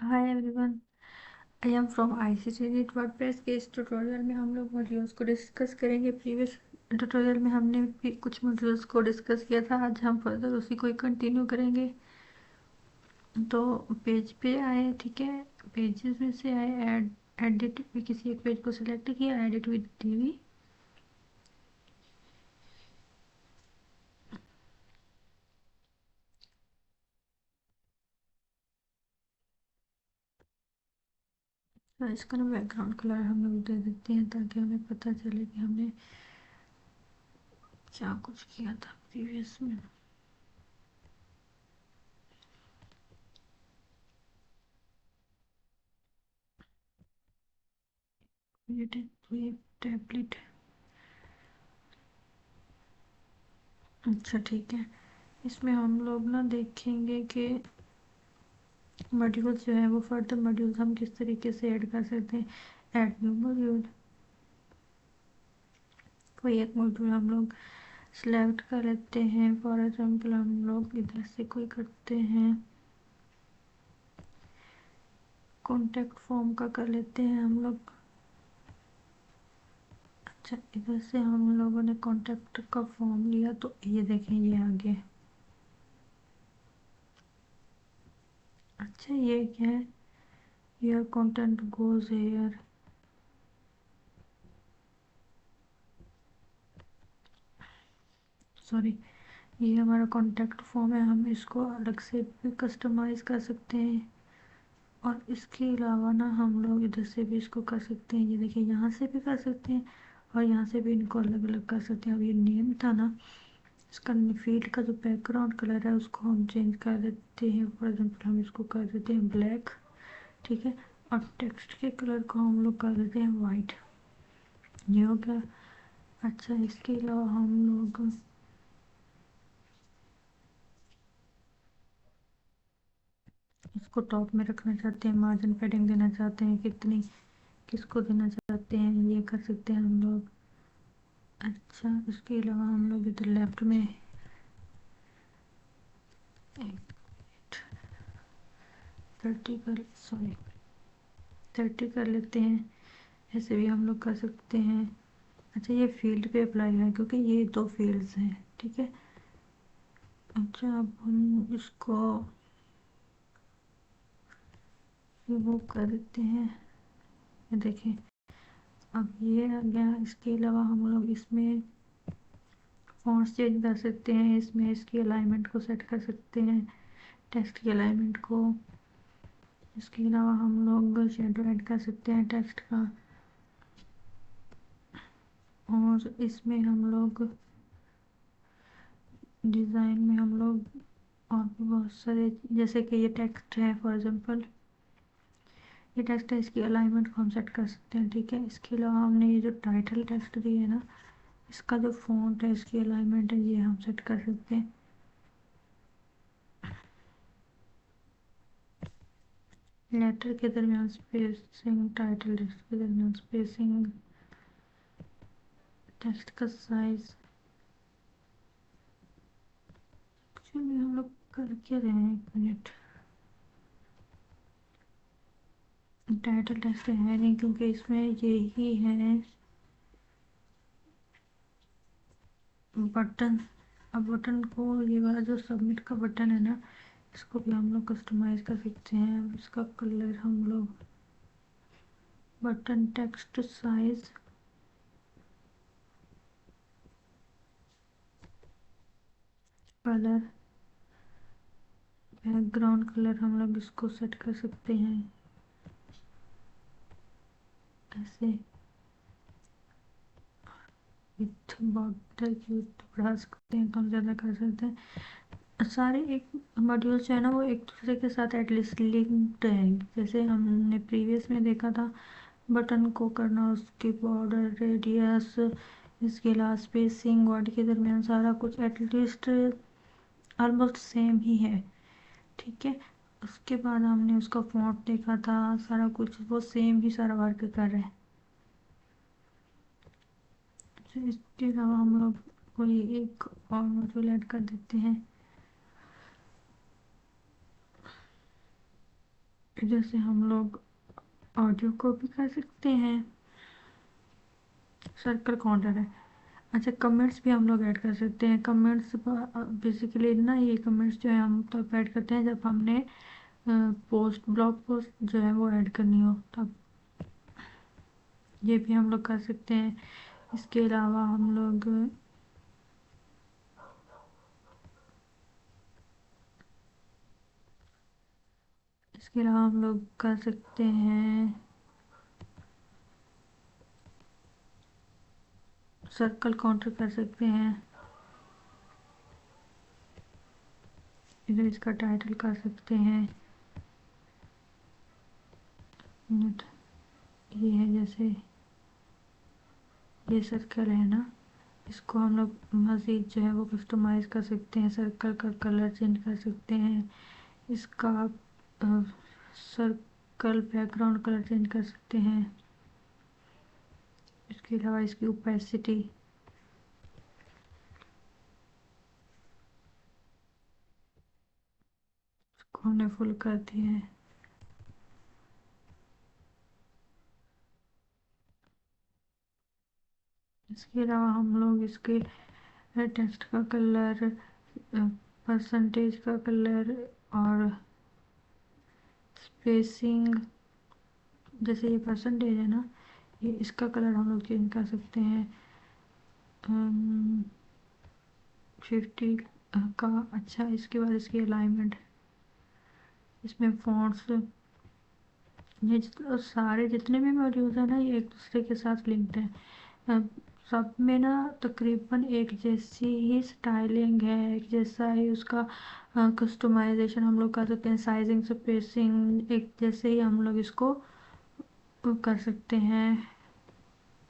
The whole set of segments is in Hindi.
Hi everyone, I am from ICT neat WordPress के इस ट्यूटोरियल में हम लोग मॉड्यूल्स को डिस्कस करेंगे। प्रीवियस ट्यूटोरियल में हमने भी कुछ मॉड्यूल्स को डिस्कस किया था। आज हम फर्दर उसी को ही कंटिन्यू करेंगे। तो पेज पे आए, ठीक है। पेजेस में से आए एडिट, किसी एक पेज को सिलेक्ट किया, एडिट विद टीवी। तो इसका ना बैकग्राउंड कलर हम लोग दे देते हैं ताकि हमें पता चले कि हमने क्या कुछ किया था प्रीवियस में। ये टैबलेट। अच्छा ठीक है। इसमें हम लोग ना देखेंगे कि मॉड्यूल्स जो है वो फर्दर मॉड्यूल्स हम किस तरीके से ऐड कर सकते हैं। ऐड न्यू मॉड्यूल, कोई एक मॉड्यूल हम लोग सिलेक्ट कर लेते हैं। फॉर एग्जांपल हम लोग इधर से कोई करते हैं, कॉन्टैक्ट फॉर्म का कर लेते हैं हम लोग। अच्छा, इधर से हम लोगों ने कॉन्टैक्ट का फॉर्म लिया तो ये देखें ये आगे। अच्छा ये क्या है, your content goes hair. Sorry, ये हमारा कॉन्टैक्ट फॉर्म है। हम इसको अलग से भी कस्टमाइज कर सकते हैं और इसके अलावा ना हम लोग इधर से भी इसको कर सकते हैं। ये देखिए यहाँ से भी कर सकते हैं और यहाँ से भी इनको अलग अलग कर सकते हैं। अब ये नेम था ना, इसका फील्ड का जो बैकग्राउंड कलर है उसको हम चेंज कर देते हैं। फॉर एग्जाम्पल हम इसको कर देते हैं ब्लैक, ठीक है। और टेक्स्ट के कलर को हम लोग कर देते हैं वाइट। ये हो गया। अच्छा, इसके अलावा हम लोग इसको टॉप में रखना चाहते हैं, मार्जिन पेडिंग देना चाहते हैं कितनी, किसको देना चाहते हैं, ये कर सकते हैं हम लोग। अच्छा, इसके अलावा हम लोग इधर लेफ्ट में 30 कर, सॉरी 30 कर लेते हैं। ऐसे भी हम लोग कर सकते हैं। अच्छा, ये फील्ड पे अप्लाई है क्योंकि ये दो फील्ड्स हैं, ठीक है। अच्छा, अब हम इसको रिमूव कर देते हैं। ये देखें, अब ये आ गया। इसके अलावा हम लोग इसमें फॉन्ट्स चेंज कर सकते हैं, इसमें इसकी अलाइनमेंट को सेट कर सकते हैं, टेक्स्ट की अलाइनमेंट को। इसके अलावा हम लोग शेडो ऐड कर सकते हैं टेक्स्ट का। और इसमें हम लोग डिज़ाइन में हम लोग और भी बहुत सारे, जैसे कि ये टेक्स्ट है, फॉर एग्जांपल ये टेक्स्ट है, इसकी अलाइनमेंट को हम सेट कर सकते हैं, ठीक है। इसके अलावा हमने ये जो टाइटल टेक्स्ट दी है ना, इसका जो फॉन्ट है, इसकी अलाइनमेंट है, ये हम सेट कर सकते हैं। लेटर के दरमियान स्पेसिंग, टाइटल टेक्स्ट के दरमियान स्पेसिंग, टेक्स्ट का साइज। एक्चुअली हम लोग कर क्या रहे हैं, एक मिनट। टाइटल टेक्स्ट है नहीं क्योंकि इसमें यही है बटन। अब बटन को, ये वाला जो सबमिट का बटन है ना, इसको भी हम लोग कस्टमाइज कर सकते हैं। इसका कलर हम लोग, button text size, colour, background colour हम लोग इसको सेट कर सकते हैं ऐसे। विथ बॉर्डर की width बढ़ा सकते हैं, कम ज़्यादा कर सकते हैं। सारे एक मॉड्यूल जो है ना वो एक दूसरे के साथ एटलीस्ट लिंक्ड है। जैसे हमने प्रीवियस में देखा था, बटन को करना, उसके बॉर्डर, रेडियस, इसके अलावा स्पेसिंग, वर्ड के दरमियान सारा कुछ एटलीस्ट ऑलमोस्ट सेम ही है, ठीक है। उसके बाद हमने उसका फॉन्ट देखा था, सारा कुछ वो सेम ही सारा वर्क कर रहा है। तो इसके अलावा हम लोग कोई एक और मॉड्यूल ऐड कर देते हैं। इधर से हम लोग ऑडियो को भी कर सकते हैं। सर्कल काउंटर है। अच्छा, कमेंट्स भी हम लोग ऐड कर सकते हैं। कमेंट्स बेसिकली ना, ये कमेंट्स जो है हम तब ऐड करते हैं जब हमने पोस्ट ब्लॉग पोस्ट जो है वो ऐड करनी हो, तब ये भी हम लोग कर सकते हैं। इसके अलावा हम लोग कर सकते हैं सर्कल काउंटर कर सकते हैं। इधर इसका टाइटल कर सकते हैं। मिनट, ये है जैसे ये सर्कल है ना, इसको हम लोग मज़ीद जो है वो कस्टमाइज़ कर सकते हैं। सर्कल का कलर चेंज कर सकते हैं। इसका सर्कल बैकग्राउंड कलर चेंज कर सकते हैं। इसके अलावा इसकी ओपेसिटी इसको हमने फुल कर दिया है। इसके अलावा हम लोग इसके टेक्स्ट का कलर, परसेंटेज का कलर और स्पेसिंग, जैसे ये परसेंटेज है ना, ये इसका कलर हम लोग चेंज कर सकते हैं। 50 का। अच्छा, इसके बाद इसकी अलाइनमेंट, इसमें फॉन्ट्स, ये सारे जितने भी मॉड्यूल्स हैं ना, ये एक दूसरे के साथ लिंक्ड हैं। सब में ना तकरीबन एक जैसी ही स्टाइलिंग है, एक जैसा ही उसका कस्टमाइजेशन हम लोग कर सकते हैं। साइजिंग स्पेसिंग एक जैसे ही हम लोग इसको कर सकते हैं।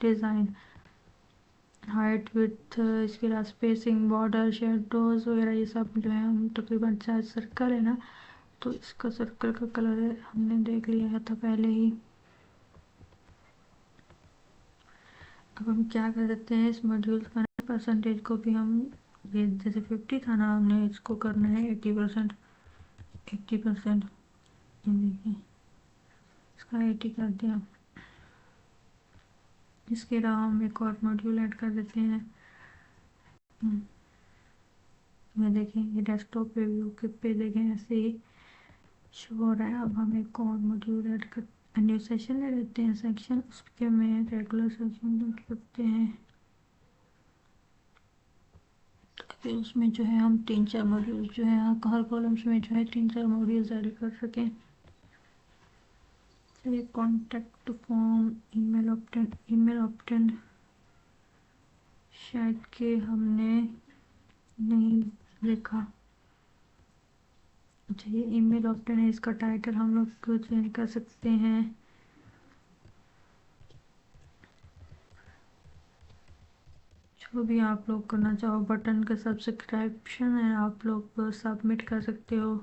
डिज़ाइन, हाइट विड्थ, इसके अलावा स्पेसिंग, बॉर्डर, शेडोज वगैरह, ये सब जो है हम तकरीबन, चार सर्कल है ना, तो इसका सर्कल का कलर हमने देख लिया था पहले ही। अब हम क्या कर सकते हैं, इस मॉड्यूल का परसेंटेज को भी हम, ये जैसे 50 था ना, हमने इसको करना है 80%। 80%, ये देखिए इसका 80 कर दिया। इसके अलावा हम एक और मॉड्यूल ऐड कर देते हैं। ये देखें, ये डेस्कटॉप पे व्यू के पे देखें ऐसे ही शो हो रहा है। अब हम एक और मॉड्यूल ऐड कर, न्यू सेशन ले लेते हैं। सेक्शन, उसके में रेगुलर सेक्शन रख सकते हैं। फिर उसमें जो है हम 3-4 मॉड्यूल जो है हर कॉलम्स में जो है 3-4 मॉड्यूल्स ऐड कर सकें। चलिए, कॉन्टेक्ट फॉर्म, ईमेल ऑप्टेन शायद कि हमने नहीं लिखा। अच्छा, ये ईमेल ऑप्टेन है, इसका टाइटल हम लोग चेंज कर सकते हैं। जो भी आप लोग करना चाहो, बटन का सब्सक्रिप्शन है, आप लोग सबमिट कर सकते हो।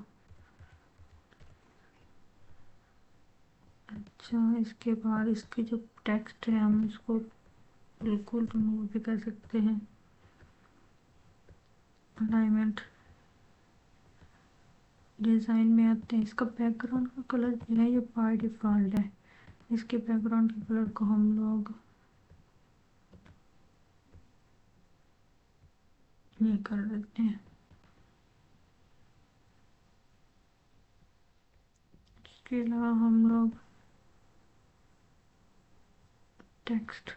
अच्छा, इसके बाद इसकी जो टेक्स्ट है हम इसको बिल्कुल रिमूव भी कर सकते हैं। अलाइनमेंट, डिज़ाइन में आते हैं। इसका बैकग्राउंड का कलर जो है ये बाय डिफ़ॉल्ट है। इसके बैकग्राउंड के कलर को हम लोग ये कर देते हैं। इसके अलावा हम लोग टेक्स्ट,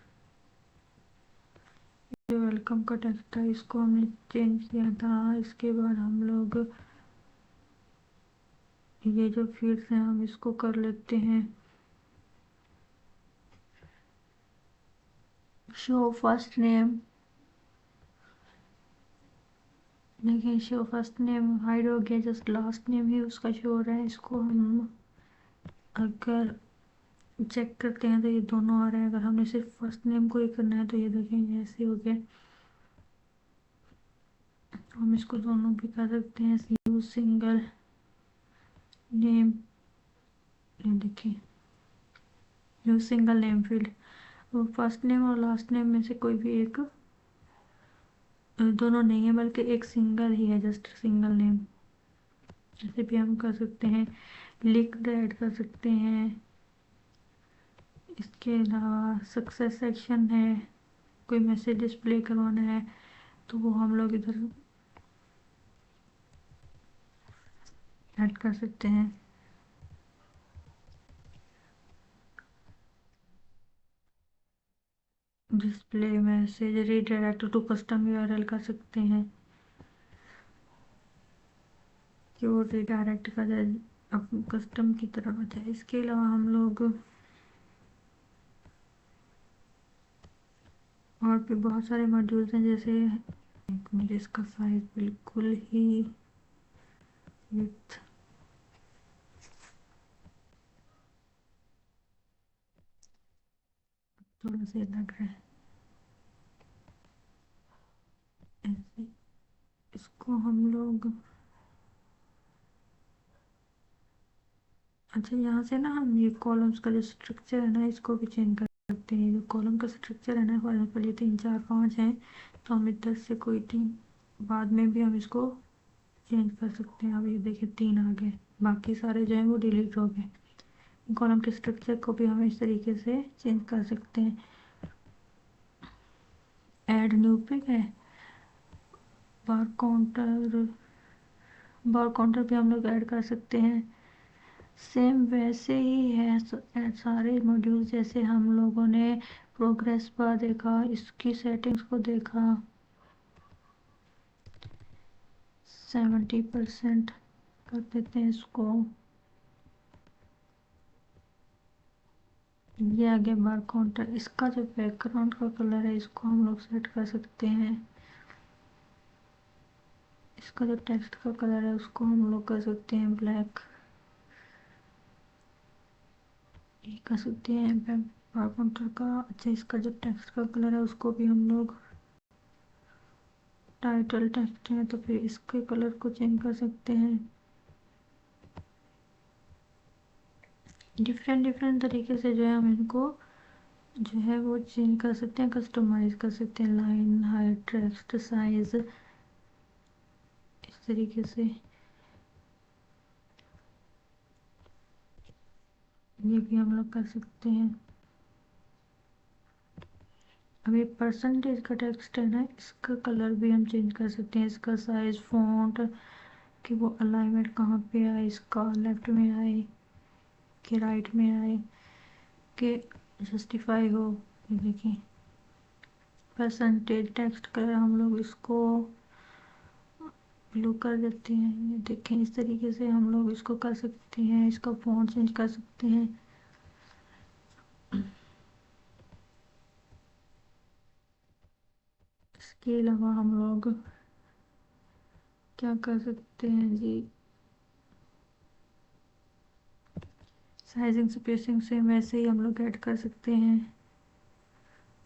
जो वेलकम का टेक्स्ट था इसको हमने चेंज किया था। इसके बाद हम लोग ये जो फील्ड्स हैं हम इसको कर लेते हैं। शो फर्स्ट नेम, देखिए शो फर्स्ट नेम हाइड हो गया, जस्ट लास्ट नेम ही उसका शो हो रहा है। इसको हम अगर चेक करते हैं तो ये दोनों आ रहे हैं। अगर हमने सिर्फ फर्स्ट नेम को ही करना है तो ये देखेंगे ऐसे हो गया। हम इसको दोनों भी कर सकते हैं। यूज सिंगल नेम, ये देखिए यूज सिंगल नेम फील्ड, वो फर्स्ट नेम और लास्ट नेम में से कोई भी एक, दोनों नहीं है बल्कि एक सिंगल ही है, जस्ट सिंगल नेम, ऐसे भी हम कर सकते हैं। लिंक्ड ऐड कर सकते हैं। इसके अलावा सक्सेस सेक्शन है, कोई मैसेज डिस्प्ले करवाना है तो वो हम लोग इधर ऐड कर सकते हैं। Display message redirect to custom URL कर सकते हैं कि वो रीडायरेक्ट कर जाए अपने कस्टम की तरफ आ जाए। इसके अलावा हम लोग और भी बहुत सारे मॉड्यूल्स हैं, जैसे मुझे इसका साइज बिल्कुल ही विड्थ थोड़ा सा लग रहा है ऐसे। इसको हम लोग अच्छा, यहाँ से ना हम ये कॉलम्स का जो स्ट्रक्चर है ना इसको भी चेंज कर सकते हैं। जो कॉलम का स्ट्रक्चर है ना, फॉर एग्जाम्पल ये 3 4 5 हैं, तो हम इधर से कोई 3 बाद में भी हम इसको चेंज कर सकते हैं। अब ये देखिए 3 आ गए, बाकी सारे जो हैं वो डिलीट हो गए। कॉलम के स्ट्रक्चर को भी हम इस तरीके से चेंज कर सकते हैं। ऐड न्यू पिक है, बार काउंटर, बार काउंटर भी हम लोग ऐड कर सकते हैं। सेम वैसे ही है सारे मॉड्यूल जैसे हम लोगों ने प्रोग्रेस बार देखा, इसकी सेटिंग्स को देखा। 70% कर देते हैं इसको। ये आ गया बार काउंटर। इसका जो बैकग्राउंड का कलर है इसको हम लोग सेट कर सकते हैं। इसका जो टेक्स्ट का कलर है उसको हम लोग कर सकते हैं ब्लैक। ये कर सकते हैं बार काउंटर का। अच्छा, इसका जो टेक्स्ट का कलर है उसको भी हम लोग, टाइटल टेक्स्ट है तो फिर इसके कलर को चेंज कर सकते हैं। डिफरेंट डिफरेंट तरीके से जो है हम इनको जो है वो चेंज कर सकते हैं, कस्टमाइज कर सकते हैं। लाइन हाइट टेक्स्ट साइज इस तरीके से ये भी हम लोग कर सकते हैं। अब ये परसेंटेज का टेक्स्ट है ना, इसका कलर भी हम चेंज कर सकते हैं। इसका साइज, फॉन्ट, कि वो अलाइनमेंट कहाँ पे आए, इसका लेफ्ट में आए कि राइट में आए, कि जस्टिफाई हो। ये देखिए परसेंटेज टेक्स्ट कलर हम लोग इसको ब्लू कर देते हैं। ये देखें इस तरीके से हम लोग इसको कर सकते हैं। इसका फॉन्ट चेंज कर सकते हैं। इसके अलावा हम लोग क्या कर सकते हैं जी, साइजिंग स्पेसिंग से वैसे ही हम लोग ऐड कर सकते हैं।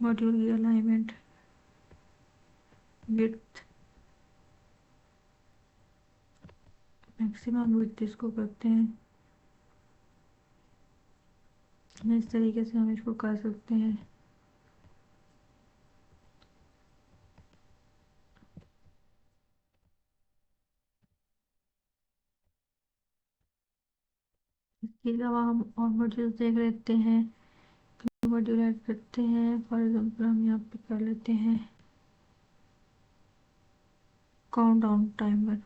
मॉड्यूल की अलाइनमेंट, विड्थ, मैक्सिमम विड्थ इसको करते हैं। इस तरीके से हम इसको कर सकते हैं। इसके अलावा हम और मॉड्यूल देख लेते हैं। मॉड्यूल ऐड करते हैं, फॉर एग्जाम्पल हम यहाँ पे कर लेते हैं count down timer.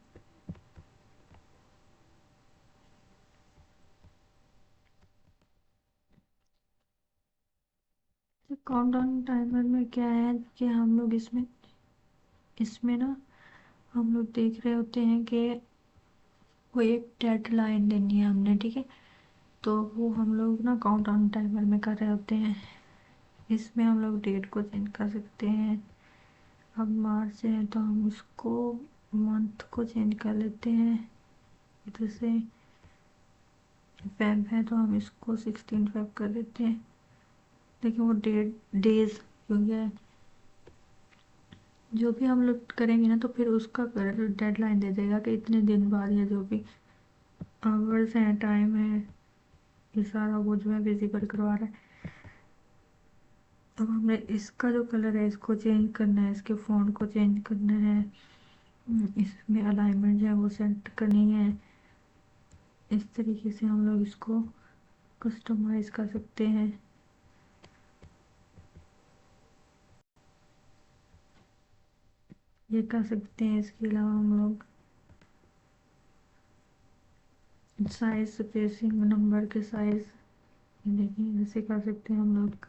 Count down timer में क्या है कि हम लोग इसमें इसमें ना हम लोग देख रहे होते हैं कि वो एक डेडलाइन देनी है हमने, ठीक है। तो वो हम लोग ना काउंट डाउन टाइमर में कर रहे होते हैं। इसमें हम लोग डेट को चेंज कर सकते हैं। अब मार्च है तो हम उसको मंथ को चेंज कर लेते हैं इधर से। फेब है तो हम इसको 16 फेब कर देते हैं। देखिए वो डेट डेज क्योंकि है, जो भी हम लोग करेंगे ना तो फिर उसका डेडलाइन दे देगा कि इतने दिन बाद, या जो भी आवर्स हैं, टाइम है, ये सारा वो जो है विजिबल करवा रहा है। अब हमने इसका जो कलर है इसको चेंज करना है, इसके फ़ॉन्ट को चेंज करना है। इसमें अलाइनमेंट जो है वो सेट करनी है। इस तरीके से हम लोग इसको कस्टमाइज कर सकते हैं। ये कर सकते हैं। इसके अलावा हम लोग साइज, स्पेसिंग, नंबर के साइज, देखिए ऐसे कर सकते हैं हम लोग।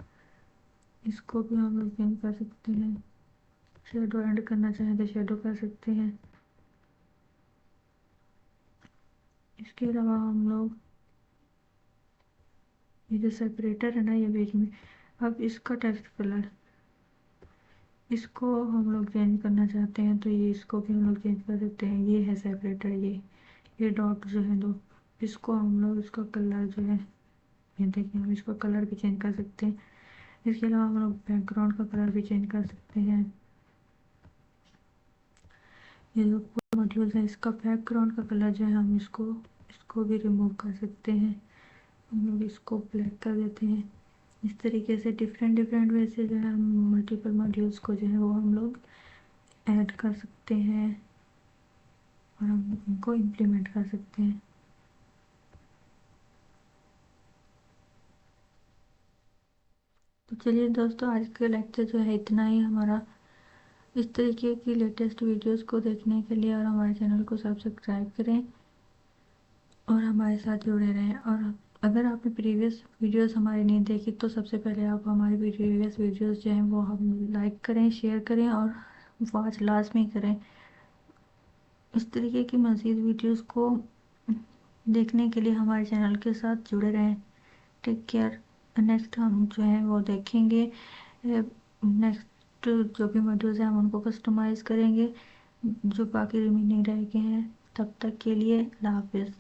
इसको भी हम लोग चेंज कर सकते हैं। शेडो ऐड करना चाहें तो शेडो कर सकते हैं। इसके अलावा हम लोग ये जो सेपरेटर है ना, ये बीच में, अब इसका टेक्स्ट कलर, इसको हम लोग चेंज करना चाहते हैं तो ये इसको भी हम लोग चेंज कर सकते हैं। ये है सेपरेटर, ये डॉट जो है दो, इसको हम लोग इसका कलर जो है, ये देखिए हम इसका कलर भी चेंज कर सकते हैं। इसके अलावा हम लोग बैकग्राउंड का कलर भी चेंज कर सकते हैं। ये जो पूरा मॉड्यूल है, इसका बैकग्राउंड का कलर जो है हम इसको इसको भी रिमूव कर सकते हैं। हम लोग इसको ब्लैक कर देते हैं। इस तरीके से डिफरेंट डिफरेंट वे से जो है हम मल्टीपल मॉड्यूल्स को जो है वो हम लोग ऐड कर सकते हैं और हम इनको इम्प्लीमेंट कर सकते हैं। तो चलिए दोस्तों, आज का लेक्चर जो है इतना ही हमारा। इस तरीके की लेटेस्ट वीडियोस को देखने के लिए और हमारे चैनल को सब्सक्राइब करें और हमारे साथ जुड़े रहें। और अगर आपने प्रीवियस वीडियोस हमारी नहीं देखी तो सबसे पहले आप हमारी प्रीवियस वीडियोस जो हैं वो हम लाइक करें, शेयर करें और वॉच लाजमी करें। इस तरीके की मज़ीद वीडियोस को देखने के लिए हमारे चैनल के साथ जुड़े रहें। Take care. नेक्स्ट हम जो है वो देखेंगे, नेक्स्ट जो भी मॉड्यूल्स हैं हम उनको कस्टमाइज़ करेंगे जो बाकी रिमेनिंग रह गए हैं। तब तक के लिए अल्लाह हाफिज़।